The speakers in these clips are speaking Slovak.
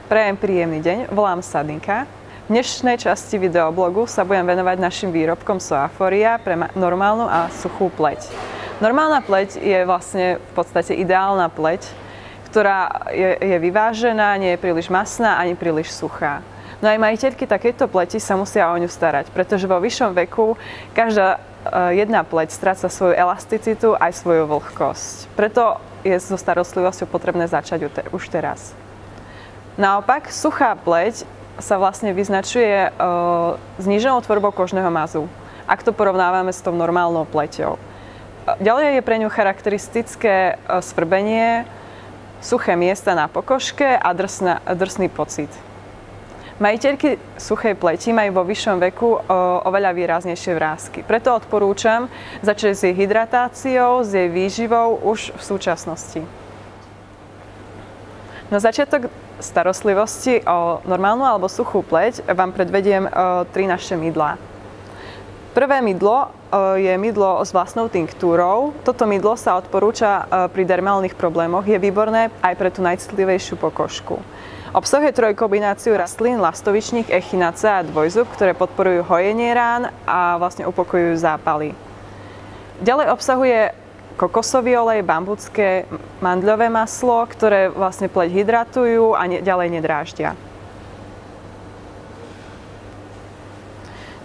Prajem príjemný deň, volám sa Dinka. V dnešnej časti videoblogu sa budem venovať našim výrobkom Soaforia pre normálnu a suchú pleť. Normálna pleť je vlastne v podstate ideálna pleť, ktorá je vyvážená, nie je príliš masná ani príliš suchá. No aj majiteľky takejto pleti sa musia o ňu starať, pretože vo vyššom veku každá jedna pleť stráca svoju elasticitu aj svoju vlhkosť. Preto je so starostlivosťou potrebné začať už teraz. Naopak, suchá pleť sa vlastne vyznačuje zníženou tvorbou kožného mazu, ak to porovnávame s tou normálnou pleťou. Ďalej je pre ňu charakteristické svrbenie, suché miesta na pokožke a drsný pocit. Majiteľky suchej pleti majú vo vyššom veku oveľa výraznejšie vrásky. Preto odporúčam začať s jej hydratáciou, s jej výživou už v súčasnosti. Na začiatok starostlivosti o normálnu alebo suchú pleť vám predvediem 3 naše mydlá. Prvé mydlo je mydlo s vlastnou tinktúrou. Toto mydlo sa odporúča pri dermálnych problémoch. Je výborné aj pre tú najcitlivejšiu pokožku. Obsahuje trojkombináciu rastlín, lastovičník, echinacea a dvojzub, ktoré podporujú hojenie rán a vlastne upokojujú zápaly. Ďalej obsahuje kokosový olej, bambucké, mandľové maslo, ktoré vlastne pleť hydratujú a ďalej nedráždia.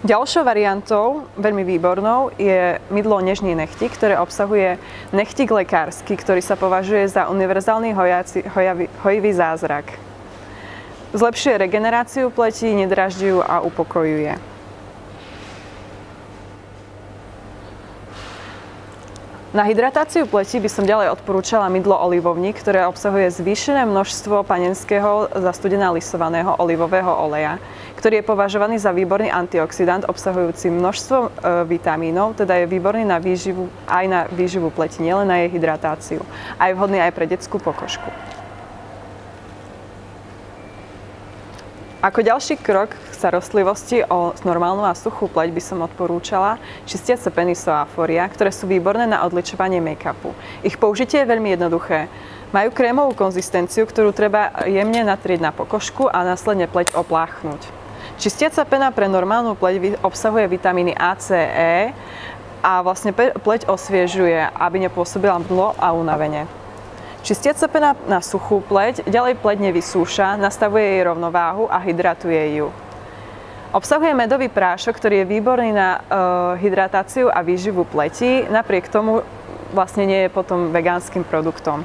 Ďalšou variantou, veľmi výbornou, je mydlo Nežný nechtík, ktoré obsahuje nechtík lekársky, ktorý sa považuje za univerzálny hojivý zázrak. Zlepšuje regeneráciu pleti, nedráždi ju a upokojuje. Na hydratáciu pleti by som ďalej odporúčala mydlo olivovník, ktoré obsahuje zvýšené množstvo panenského zastudená lisovaného olivového oleja, ktorý je považovaný za výborný antioxidant obsahujúci množstvo vitamínov, teda je výborný na výživu, aj na výživu pleti, nielen na jej hydratáciu. A je vhodný aj pre detskú pokožku. Ako ďalší krok k starostlivosti o normálnu a suchú pleť by som odporúčala čistiace peny Soaforia, ktoré sú výborné na odličovanie make-upu. Ich použitie je veľmi jednoduché. Majú krémovú konzistenciu, ktorú treba jemne natrieť na pokožku a následne pleť opláchnuť. Čistiaca pena pre normálnu pleť obsahuje vitamíny A, C, E a vlastne pleť osviežuje, aby nepôsobila mdlo a unavenie. Čistiaca pena na suchú pleť ďalej pleť nevysúša, nastavuje jej rovnováhu a hydratuje ju. Obsahuje medový prášok, ktorý je výborný na hydratáciu a výživu pleti, napriek tomu vlastne nie je potom vegánskym produktom.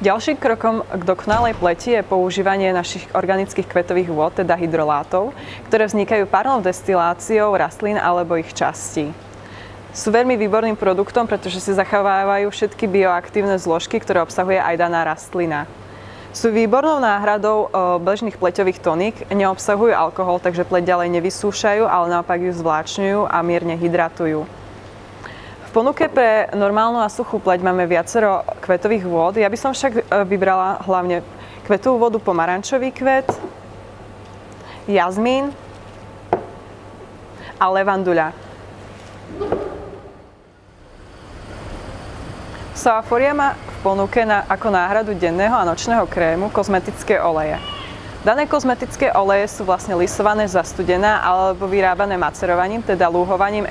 Ďalším krokom k dokonalej pleti je používanie našich organických kvetových vôd, teda hydrolátov, ktoré vznikajú párnou destiláciou rastlín alebo ich častí. Sú veľmi výborným produktom, pretože si zachovávajú všetky bioaktívne zložky, ktoré obsahuje aj daná rastlina. Sú výbornou náhradou bežných pleťových toník, neobsahujú alkohol, takže pleť ďalej nevysúšajú, ale naopak ju zvláčňujú a mierne hydratujú. V ponuke pre normálnu a suchú pleť máme viacero kvetových vôd. Ja by som však vybrala hlavne kvetovú vodu pomarančový kvet, jazmín a levanduľa. Soaforia má v ponuke ako náhradu denného a nočného krému kozmetické oleje. Dané kozmetické oleje sú vlastne lisované zastudená alebo vyrábané macerovaním, teda lúhovaním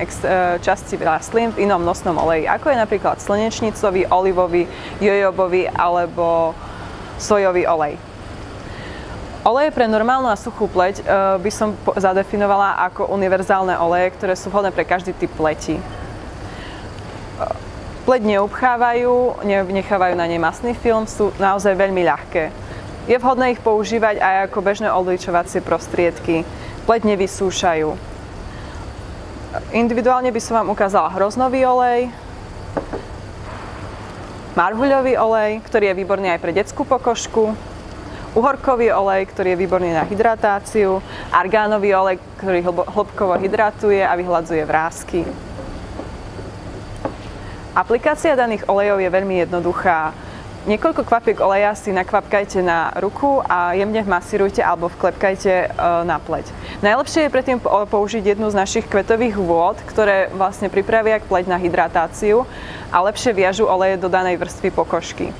časti rastlín v inom nosnom oleji, ako je napríklad slnečnicový, olivový, jojobový alebo sojový olej. Oleje pre normálnu a suchú pleť by som zadefinovala ako univerzálne oleje, ktoré sú vhodné pre každý typ pleti. Pleť neupchávajú, nechávajú na nej masný film, sú naozaj veľmi ľahké. Je vhodné ich používať aj ako bežné odličovacie prostriedky. Pleť nevysúšajú. Individuálne by som vám ukázala hroznový olej, marhuľový olej, ktorý je výborný aj pre detskú pokožku, uhorkový olej, ktorý je výborný na hydratáciu, argánový olej, ktorý hĺbkovo hydratuje a vyhladzuje vrásky. Aplikácia daných olejov je veľmi jednoduchá. Niekoľko kvapiek oleja si nakvapkajte na ruku a jemne masírujte alebo vklepkajte na pleť. Najlepšie je predtým použiť jednu z našich kvetových vôd, ktoré vlastne pripravia pleť na hydratáciu a lepšie viažu oleje do danej vrstvy pokožky.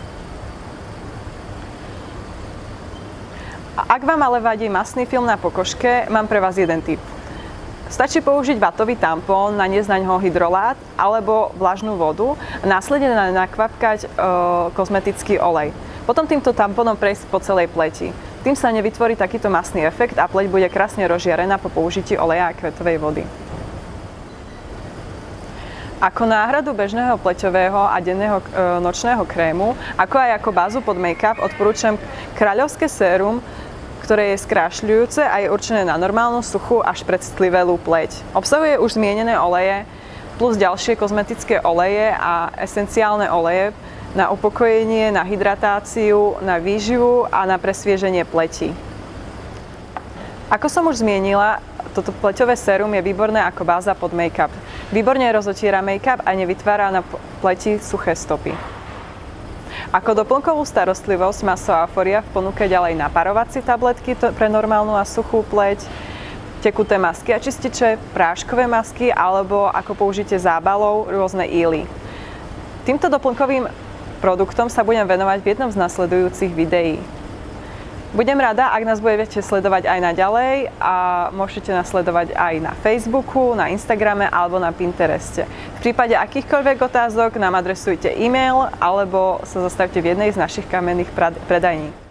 Ak vám ale vadí masný film na pokožke, mám pre vás jeden tip. Stačí použiť vatový tampón, naniesť na ňo hydrolát alebo vlažnú vodu a následne nakvapkať kozmetický olej. Potom týmto tampónom prejsť po celej pleti. Tým sa nevytvorí takýto masný efekt a pleť bude krásne rozžiarená po použití oleja a kvetovej vody. Ako náhradu bežného pleťového a denného nočného krému, ako aj ako bázu pod make-up odporúčam kráľovské sérum, ktoré je skrášľujúce a je určené na normálnu, suchú až pred citlivelú pleť. Obsahuje už zmienené oleje plus ďalšie kozmetické oleje a esenciálne oleje na upokojenie, na hydratáciu, na výživu a na presvieženie pleti. Ako som už zmienila, toto pleťové sérum je výborné ako báza pod make-up. Výborne rozotiera make-up a nevytvára na pleti suché stopy. Ako doplnkovú starostlivosť má Soaforia v ponuke ďalej naparovacie tabletky pre normálnu a suchú pleť, tekuté masky a čističe, práškové masky alebo ako použite zábalov rôzne íly. Týmto doplnkovým produktom sa budem venovať v jednom z nasledujúcich videí. Budem rada, ak nás budete sledovať aj naďalej a môžete nás sledovať aj na Facebooku, na Instagrame alebo na Pintereste. V prípade akýchkoľvek otázok nám adresujte e-mail alebo sa zastavte v jednej z našich kamenných predajní.